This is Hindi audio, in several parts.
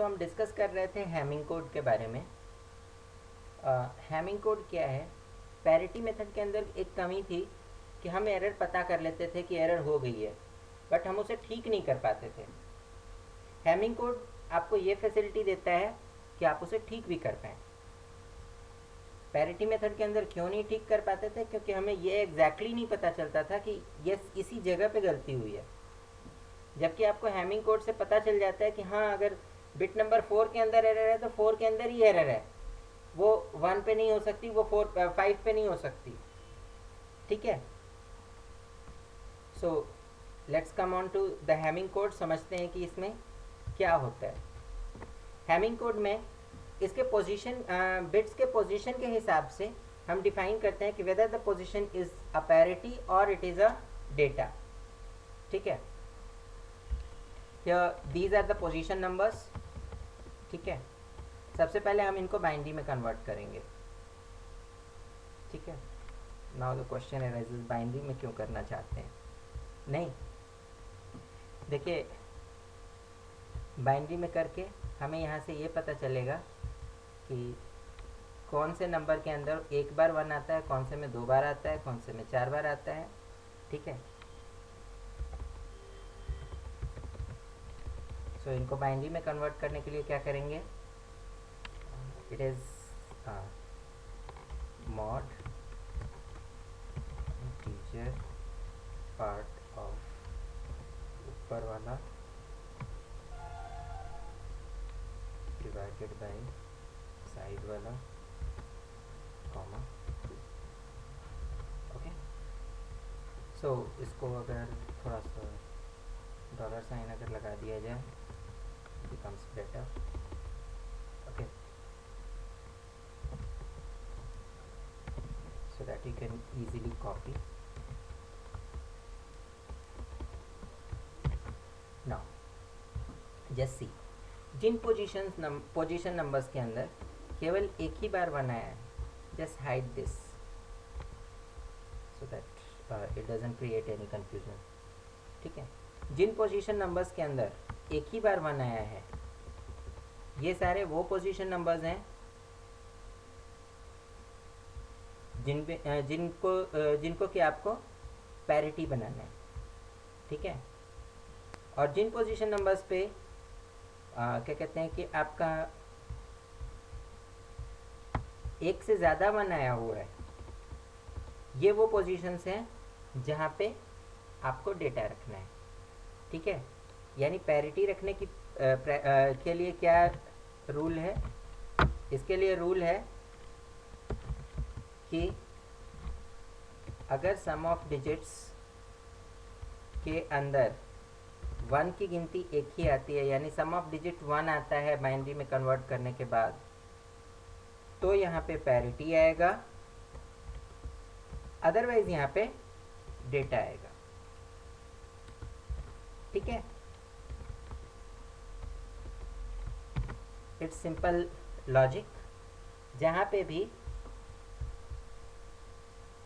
सो हम डिस्कस कर रहे थे हैमिंग कोड के बारे में। हैमिंग कोड क्या है? पैरिटी मेथड के अंदर एक कमी थी कि हम एरर पता कर लेते थे कि एरर हो गई है, बट हम उसे ठीक नहीं कर पाते थे। हैमिंग कोड आपको ये फैसिलिटी देता है कि आप उसे ठीक भी कर पाएँ। पैरिटी मेथड के अंदर क्यों नहीं ठीक कर पाते थे? क्योंकि हमें ये एग्जैक्टली नहीं पता चलता था कि ये इसी जगह पे गलती हुई है। जबकि आपको हैमिंग कोड से पता चल जाता है कि हाँ, अगर बिट नंबर 4 के अंदर एरर है तो 4 के अंदर ही एरर है, वो 1 पे नहीं हो सकती, वो 5 पे नहीं हो सकती। ठीक है, so let's come on to the Hamming code. समझते हैं कि इसमें क्या होता है। हैमिंग कोड में इसके पोजीशन, बिट्स के पोजीशन के हिसाब से हम डिफाइन करते हैं कि whether the position is a parity और इट इज़ अ डेटा। ठीक है, these are the position numbers. ठीक है, सबसे पहले हम इनको बाइनरी में कन्वर्ट करेंगे। ठीक है, now the question arises, binary में क्यों करना चाहते हैं? नहीं, देखिए, बाइनरी में करके हमें यहाँ से ये पता चलेगा कि कौन से नंबर के अंदर एक बार 1 आता है, कौन से में 2 बार आता है, कौन से में 4 बार आता है। ठीक है, सो इनको बाइनरी में कन्वर्ट करने के लिए क्या करेंगे? It is mod integer part of ऊपर वाला डिवाइडेड बाय साइड वाला कॉमा 2। ओके, सो इसको अगर थोड़ा सा डॉलर साइन अगर लगा दिया जाए, becomes better. Okay, so that you can easily copy. Now just see, Jin position numbers के अंदर केवल एक ही बार 1 आया है, just hide this so that it doesn't create any confusion. ठीक है, जिन पोजीशन नंबर्स के अंदर एक ही बार 1 आया है, ये सारे वो पोजीशन नंबर्स हैं जिनको कि आपको पैरिटी बनाना है। ठीक है, और जिन पोजीशन नंबर्स पे क्या कहते हैं कि आपका एक से ज़्यादा 1 आया हुआ है, ये वो पोजीशंस हैं जहाँ पे आपको डेटा रखना है। ठीक है, यानी पैरिटी रखने की के लिए क्या रूल है? इसके लिए रूल है कि अगर सम ऑफ डिजिट्स के अंदर 1 की गिनती एक ही आती है, यानी सम ऑफ डिजिट 1 आता है बाइनरी में कन्वर्ट करने के बाद, तो यहाँ पे पैरिटी आएगा, अदरवाइज यहाँ पे डेटा आएगा। ठीक है, इट्स सिंपल लॉजिक। जहाँ पे भी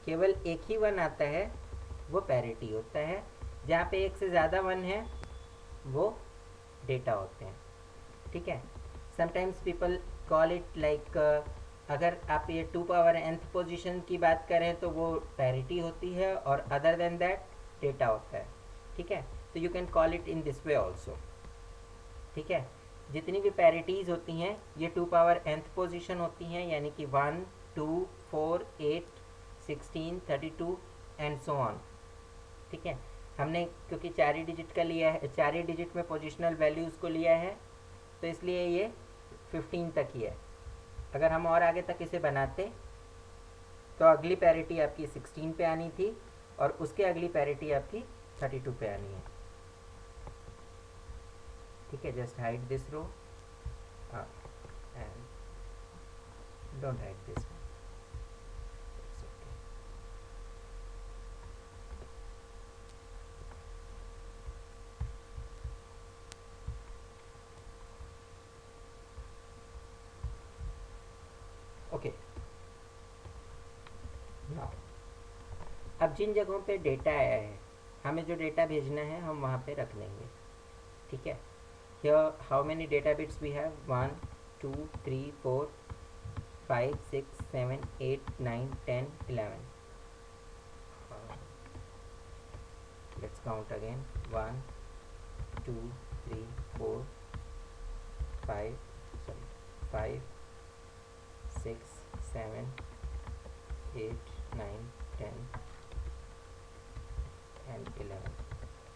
केवल एक ही 1 आता है वो पैरिटी होता है, जहाँ पे एक से ज़्यादा 1 है वो डेटा होते हैं। ठीक है, sometimes people call it like, अगर आप ये 2 पावर nth पोजीशन की बात करें तो वो पैरिटी होती है, और अदर देन दैट डेटा होता है। ठीक है, तो you can call it in this way also. ठीक है, जितनी भी पैरिटीज़ होती हैं ये 2 पावर nth पोजीशन होती हैं, यानी कि 1, 2, 4, 8, 16, 32 एंड सो ऑन। ठीक है, हमने क्योंकि 4 ही डिजिट का लिया है, 4 ही डिजिट में पोजिशनल वैल्यूज़ को लिया है, तो इसलिए ये 15 तक ही है। अगर हम और आगे तक इसे बनाते तो अगली पैरिटी आपकी 16 पे आनी थी, और उसके अगली पैरिटी आपकी 32 पे आनी है। ठीक है, just hide this row and don't hide this one. Okay, now अब जिन जगहों पे डेटा आया है, हमें जो डेटा भेजना है हम वहाँ पे रख लेंगे। ठीक है, here how many data bits we have? 1 2 3 4 5 6 7 8 9 10 11. Let's count again. 1 2 3 4 5 5 6 7 8 9 10 and 11.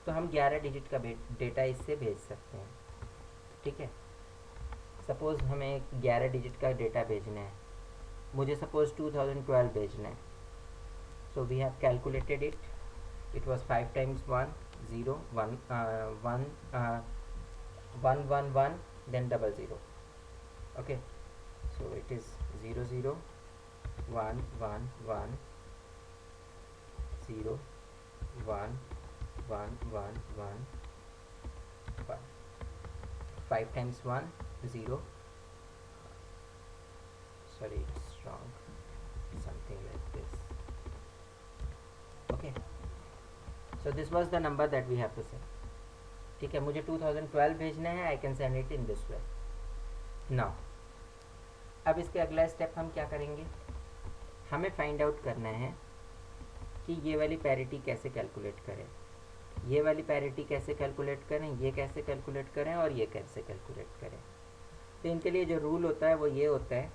तो हम 11 डिजिट का डेटा इससे भेज सकते हैं. ठीक है, सपोज़ हमें 11 डिजिट का डेटा भेजना है. मुझे सपोज़ 2012 भेजना है. So we have calculated it. It was 5 times 1 0 1 1 1 1 1 then 00. Okay, so it is 0 0 1 1 1 0 1 1 1 1 1. 5 times 1 0. Sorry, it's wrong. Something like this. Okay, so this was the number that we have to send. ठीक है, मुझे 2012 भेजना है. I can send it in this way. Now अब इसके अगला स्टेप हम क्या करेंगे? हमें फाइंड आउट करना है कि ये वाली पैरिटी कैसे कैलकुलेट करें, ये वाली पैरिटी कैसे कैलकुलेट करें, ये कैसे कैलकुलेट करें और ये कैसे कैलकुलेट करें. तो इनके लिए जो रूल होता है वो ये होता है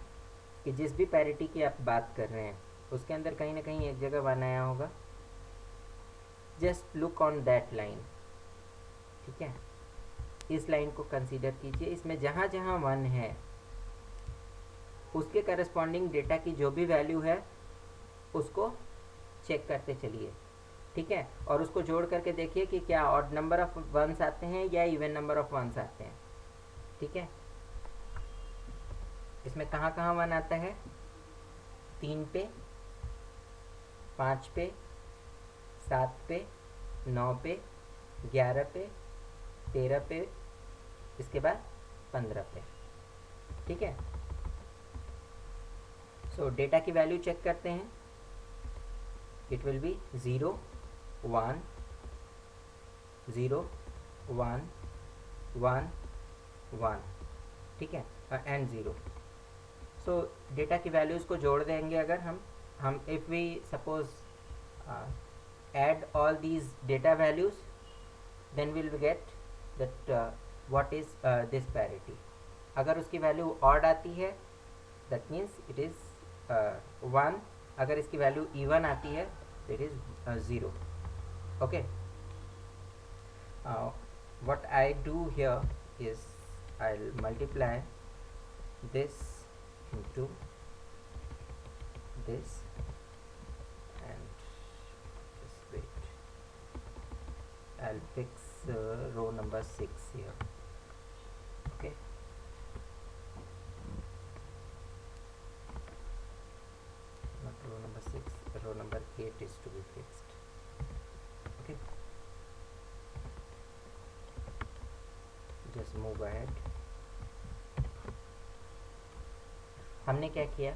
कि जिस भी पैरिटी की आप बात कर रहे हैं उसके अंदर कहीं ना कहीं एक जगह 1 आया होगा. Just look on that line. ठीक है, इस लाइन को कंसीडर कीजिए. इसमें जहाँ जहाँ 1 है उसके करस्पॉन्डिंग डेटा की जो भी वैल्यू है उसको चेक करते चलिए. ठीक है, और उसको जोड़ करके देखिए कि क्या ऑड नंबर ऑफ वंस आते हैं या इवन नंबर ऑफ वंस आते हैं. ठीक है, इसमें कहाँ कहाँ 1 आता है? 3 पे, 5 पे, 7 पे, 9 पे, 11 पे, 13 पे, इसके बाद 15 पे. ठीक है, सो डेटा की वैल्यू चेक करते हैं. It will be 0 1 0 1 1 1. ठीक है, एंड 0. सो डेटा की वैल्यूज़ को जोड़ देंगे. अगर हम if we suppose add all these data values, then we will get that what is this parity. अगर उसकी वैल्यू ऑड आती है that means it is 1. अगर इसकी वैल्यू even आती है तो it is 0. okay, what I do here is I'll multiply this into this and I'll fix row number 6 here. Okay, not row number 6, row number 8 is to be fixed. Okay, just move ahead. हमने क्या किया?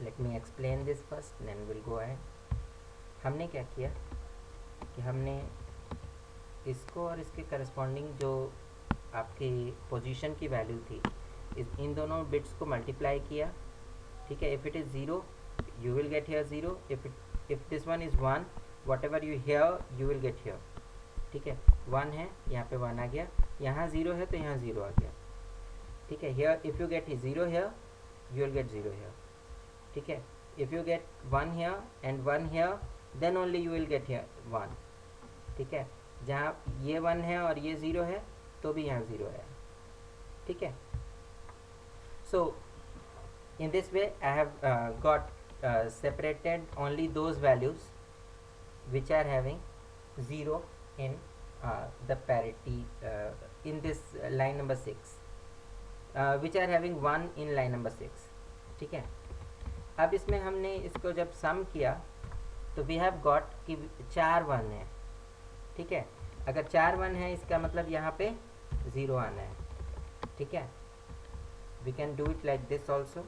Let me explain this first, then we'll go ahead. हमने क्या किया कि हमने इसको और इसके करस्पॉन्डिंग जो आपकी पोजीशन की वैल्यू थी इन दोनों बिट्स को मल्टीप्लाई किया. ठीक है, if it is 0 you will get here 0. If this one is 1 what ever you here you will get here. ठीक है, 1 है, यहाँ पे 1 आ गया. यहाँ 0 है तो यहाँ 0 आ गया. ठीक है, here if you get 0 here you will get 0 here. ठीक है, if you get 1 here and 1 here then only you will get here 1. ठीक है, जहाँ ये 1 है और ये 0 है तो भी यहाँ 0 है. ठीक है, so in this way I have got separated only those values which are having 0 in the parity in this line number 6, which are having 1 in line number 6. ठीक है, अब इसमें हमने इसको जब सम किया तो वी हैव गॉट कि 4 1 है. ठीक है, अगर 4 1 है इसका मतलब यहाँ पे 0 आना है. ठीक है, we can do it like this also.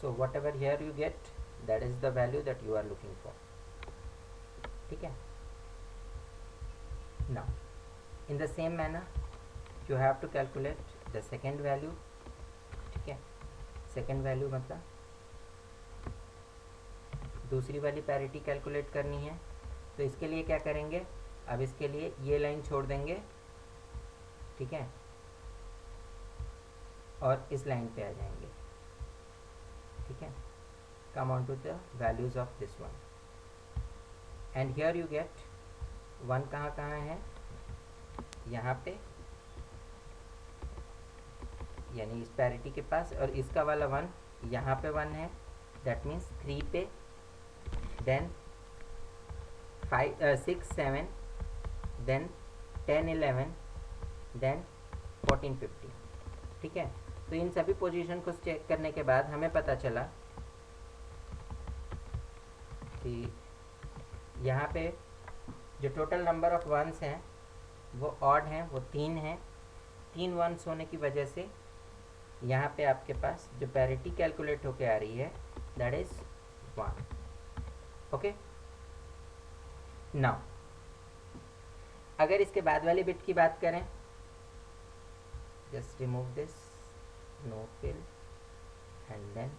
so whatever here you get, that is the value that you are looking for. ठीक है. Now in the same manner you have to calculate the second value. ठीक है. second value मतलब दूसरी वाली पैरिटी कैलकुलेट करनी है. तो इसके लिए क्या करेंगे, अब इसके लिए ये लाइन छोड़ देंगे. ठीक है. और इस लाइन पे आ जाएंगे. ठीक है. come on to the values of this one and here you get 1 कहाँ है, यहाँ पे यानी इस पैरिटी के पास, और इसका वाला 1 यहाँ पे 1 है. दैट मीन्स 3 पे, देन 5 6 7, देन 10 11, देन 14 15. ठीक है. तो इन सभी पोजीशन को चेक करने के बाद हमें पता चला कि यहाँ पे जो टोटल नंबर ऑफ वंस हैं वो ऑड हैं, वो 3 हैं. 3 वंस होने की वजह से यहाँ पे आपके पास जो पैरिटी कैलकुलेट होके आ रही है दैट इज 1. ओके. नाउ अगर इसके बाद वाली बिट की बात करें, just remove this, no fill and then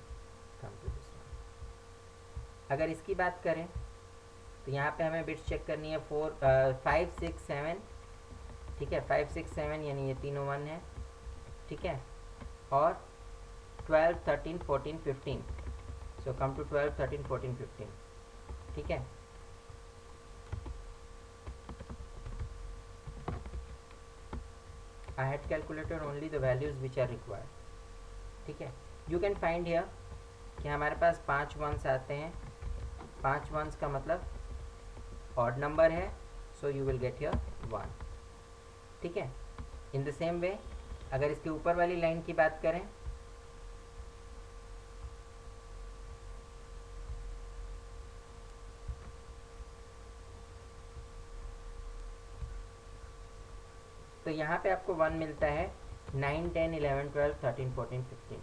come to this one. अगर इसकी बात करें तो यहाँ पे हमें बिट्स चेक करनी है 5 6 7. ठीक है. 5 6 7 यानी ये तीनों 1 है. ठीक है. और 12 13 14 15. So come to 12 13 14 15. ठीक है. I had calculated only the values which are required. ठीक है. You can find here कि हमारे पास 5 वंस आते हैं. 5 वंस का मतलब ऑड नंबर है, so you will get here 1. ठीक है. इन द सेम वे अगर इसके ऊपर वाली लाइन की बात करें, तो यहाँ पे आपको 1 मिलता है 9 10 11 12 13 14 15.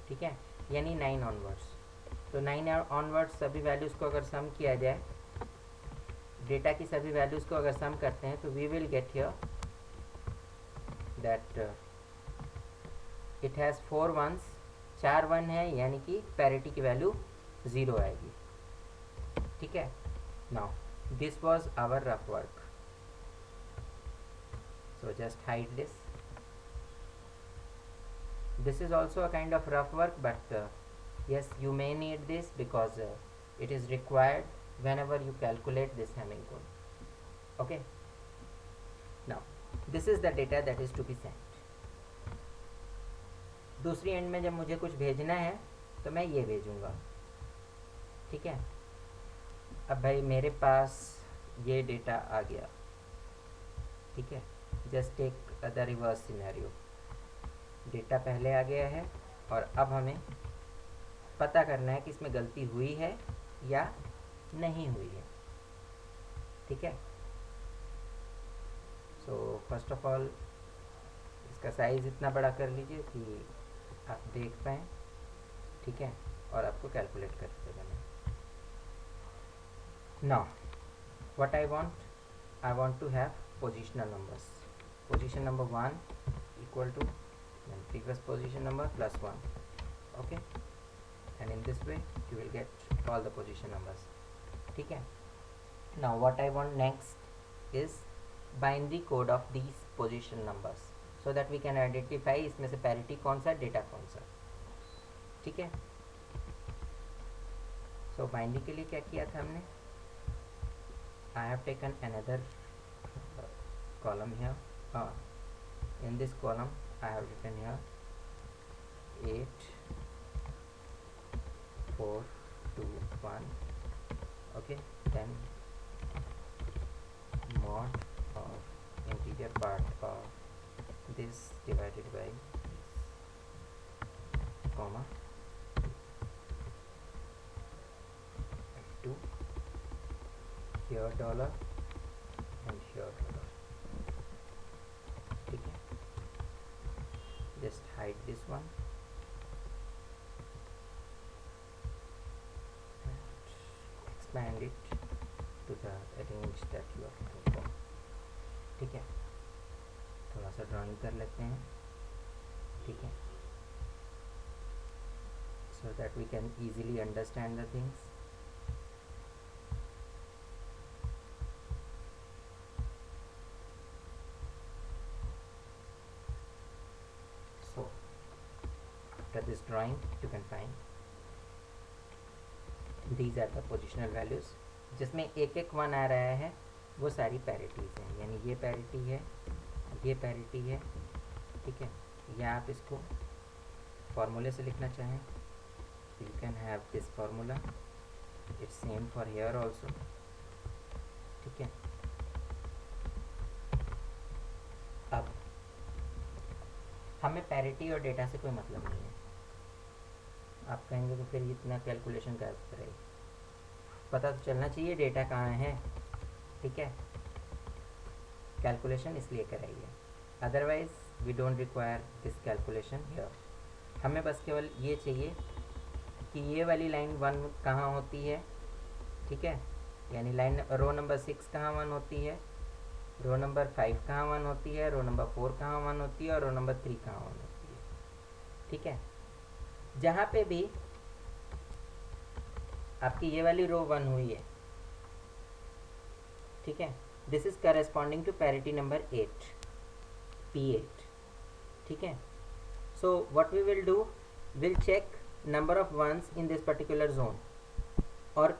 ठीक है. यानी 9 ऑनवर्ड्स. तो 9 ऑनवर्ड्स सभी वैल्यूज़ को अगर सम किया जाए, डेटा की सभी वैल्यूज़ को अगर सम करते हैं, तो we will get here that it has 4 ones. 4 1 है यानी कि पैरिटी की वैल्यू 0 आएगी. ठीक है. Now this was our rough work, so just hide this. This is also a kind of rough work, but yes, you may need this because it is required whenever you calculate this Hamming code. Okay. Now this is the data that is to be sent. दूसरी एंड में जब मुझे कुछ भेजना है तो मैं ये भेजूँगा. ठीक है. अब भाई मेरे पास ये डेटा आ गया. ठीक है. Just take the reverse scenario. Data पहले आ गया है और अब हमें पता करना है कि इसमें गलती हुई है या नहीं हुई है. ठीक है. सो फर्स्ट ऑफ ऑल इसका साइज़ इतना बड़ा कर लीजिए कि आप देख पाएँ. ठीक है. और आपको कैलकुलेट करते जाना. Now what I want to have positional numbers. Position number 1 equal to then previous position number plus 1. Okay. And in this way you will get all the position numbers. ठीक है. Now what I want next is binary code of these position numbers so that we can identify इसमें से parity कौन सा, डेटा कौन सा. ठीक है. So binary के लिए क्या किया था हमने, I have taken another column here. In this column I have written here 8 4 2 1. Okay. Then mod of integer part of this divided by this, comma f2, here dollar and here dollar. ठीक है. just hide this one. expand it to the range that you are looking for. ठीक है, थोड़ा सा ड्राइंग कर लेते हैं. ठीक है, so that we can easily understand the things. So after this drawing you can find these are the positional values. जिसमें एक एक वन आ रहा है वो सारी पैरिटीज़ हैं, यानी ये पैरिटी है, ये पैरिटी है. ठीक है, या आप इसको फॉर्मूले से लिखना चाहें, you can have this formula. It's same for here also. ठीक है, अब हमें पैरिटी और डेटा से कोई मतलब नहीं है. आप कहेंगे तो फिर इतना कैलकुलेशन कर रहे, पता तो चलना चाहिए डेटा कहाँ है. ठीक है, कैलकुलेशन इसलिए कराई है, otherwise we don't require this calculation here. हमें बस केवल ये चाहिए कि ये वाली लाइन वन कहाँ होती है. ठीक है, यानी लाइन रो नंबर 6 कहाँ वन होती है, रो नंबर 5 कहाँ वन होती है, रो नंबर 4 कहाँ वन होती है, और रो नंबर 3 कहाँ वन होती है. ठीक है, जहाँ पे भी आपकी ये वाली रो वन हुई है, ठीक है, this is corresponding to parity number 8, P8. ठीक है, so what we will do, will check number of ones in this particular zone, और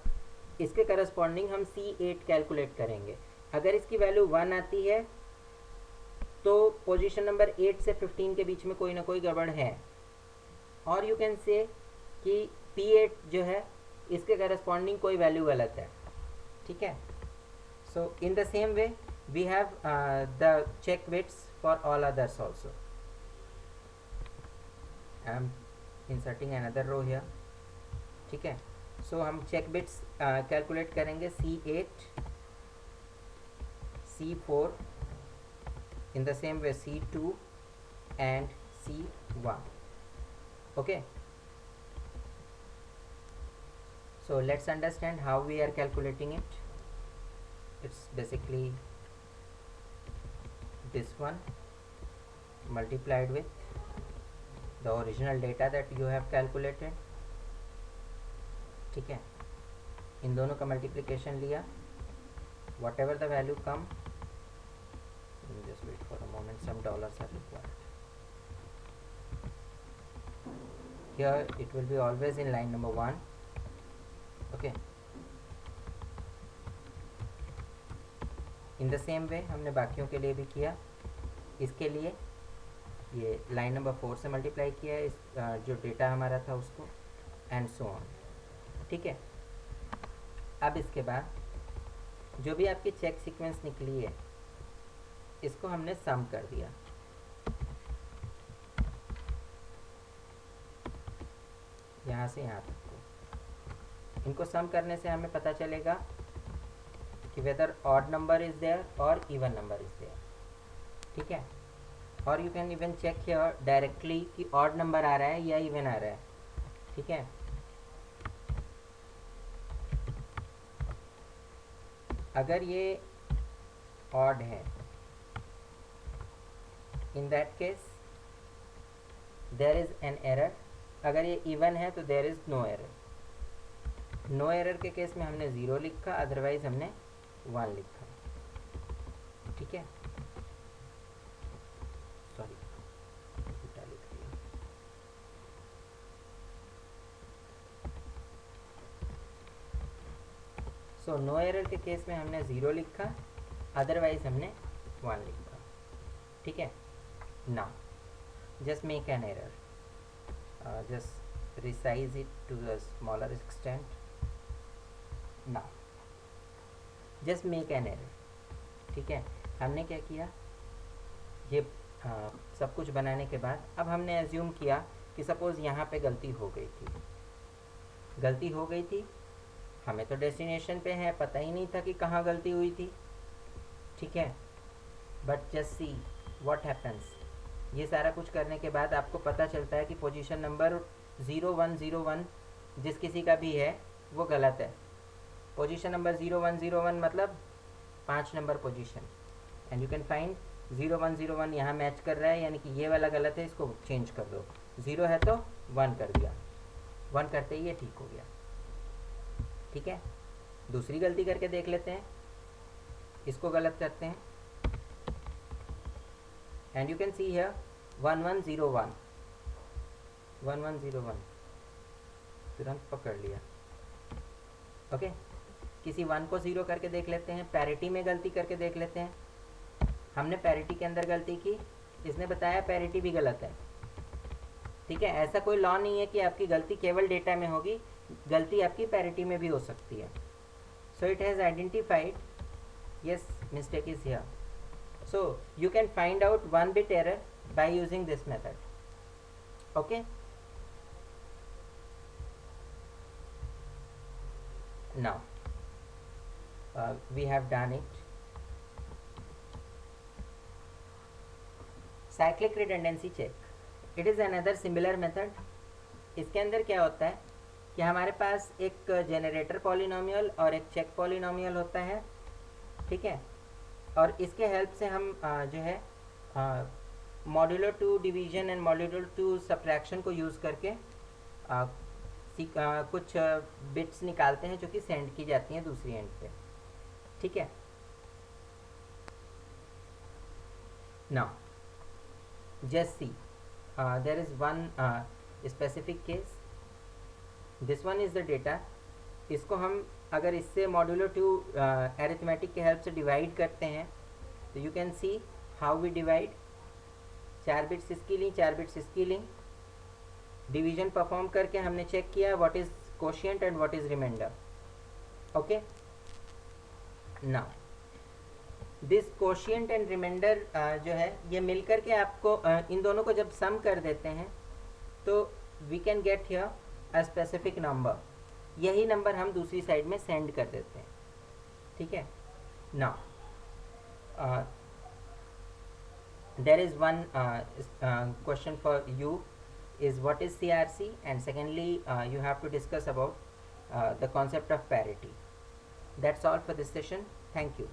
इसके करस्पॉन्डिंग हम C8 कैलकुलेट करेंगे. अगर इसकी वैल्यू 1 आती है तो पोजीशन नंबर 8 से 15 के बीच में कोई ना कोई गड़बड़ है, और यू कैन से कि P8 जो है इसके करस्पॉन्डिंग कोई वैल्यू गलत है. ठीक है, so in the same way we have the check bits for all others also. I am inserting another row here. ठीक है, सो हम चेक बिट्स कैलकुलेट करेंगे C8, C4, in the same way C2 and C1. Okay, so let's understand how we are calculating it. It's basically this one multiplied with the original data that you have calculated. ठीक है, इन दोनों का मल्टीप्लिकेशन लिया, whatever the value come, just wait for a moment, some dollars are required. Here it will be always in line number 1. Okay, in the same way हमने बाकियों के लिए भी किया. इसके लिए ये लाइन नंबर 4 से मल्टीप्लाई किया है, इस जो डेटा हमारा था उसको, एंड सो ऑन. ठीक है, अब इसके बाद जो भी आपकी चेक सीक्वेंस निकली है इसको हमने सम कर दिया. यहाँ से यहाँ तक को इनको सम करने से हमें पता चलेगा कि whether odd number is there और इवन नंबर इज देयर. ठीक है, और you can even check here directly कि ऑड नंबर आ रहा है या इवन आ रहा है. ठीक है, अगर ये ऑड है, in that case there is an error. अगर ये इवन है तो there is no error. No error के केस में हमने 0 लिखा, अदरवाइज हमने 1 लिखा. ठीक है, सॉरी उल्टा लिख दिया. सो नो एरर के केस में हमने 0 लिखा, अदरवाइज हमने 1 लिखा. ठीक है, now just make an error, just resize it to the smaller extent. now just make an error. ठीक है, हमने क्या किया, ये सब कुछ बनाने के बाद अब हमने एज्यूम किया कि सपोज़ यहाँ पे गलती हो गई थी. हमें तो डेस्टिनेशन पे है, पता ही नहीं था कि कहाँ गलती हुई थी. ठीक है, but just see what happens. ये सारा कुछ करने के बाद आपको पता चलता है कि पोजीशन नंबर 0101 जिस किसी का भी है वो गलत है. पोजीशन नंबर 0101 मतलब 5 number position, and you can find 0101 यहाँ मैच कर रहा है, यानी कि ये वाला गलत है, इसको चेंज कर दो। 0 है तो 1 कर दिया, 1 करते ही ये ठीक हो गया। ठीक है, दूसरी गलती करके देख लेते हैं, इसको गलत करते हैं, and you can see here 1101 1101 तुरंत पकड़ लिया। ओके, किसी 1 को 0 करके देख लेते हैं, पैरिटी में गलती करके देख लेते हैं। हमने पैरिटी के अंदर गलती की, इसने बताया पैरिटी भी गलत है। ठीक है, ऐसा कोई लॉ नहीं है कि आपकी गलती केवल डेटा में होगी, गलती आपकी पैरिटी में भी हो सकती है। So it has identified, yes, mistake is here. So you can find out 1 bit error by using this method. Okay, now we have done it. Cyclic redundancy check, it is another similar method. इसके अंदर क्या होता है कि हमारे पास एक जेनरेटर पॉलिनोमियल और एक चेक पॉलिनोमियल होता है। ठीक है, और इसके हेल्प से हम जो है modular to division and modular to subtraction को यूज़ करके कुछ बिट्स निकालते हैं जो कि सेंड की जाती हैं दूसरी एंड पे। ठीक है, now just see there is one specific case, this one is the data. इसको हम अगर इससे मॉड्यूलर टू अरिथमेटिक के हेल्प से डिवाइड करते हैं तो you can see how we divide. 4 bits इसकी ली, 4 बिट्स इसकी ली, डिवीजन परफॉर्म करके हमने चेक किया what is quotient and what is remainder. Okay, now this quotient and remainder जो है ये मिलकर के आपको इन दोनों को जब सम कर देते हैं तो we can get here a specific number. यही नंबर हम दूसरी साइड में सेंड कर देते हैं। ठीक है, now there is one question for you is what is CRC, and secondly you have to discuss about the concept of parity. That's all for this session. Thank you.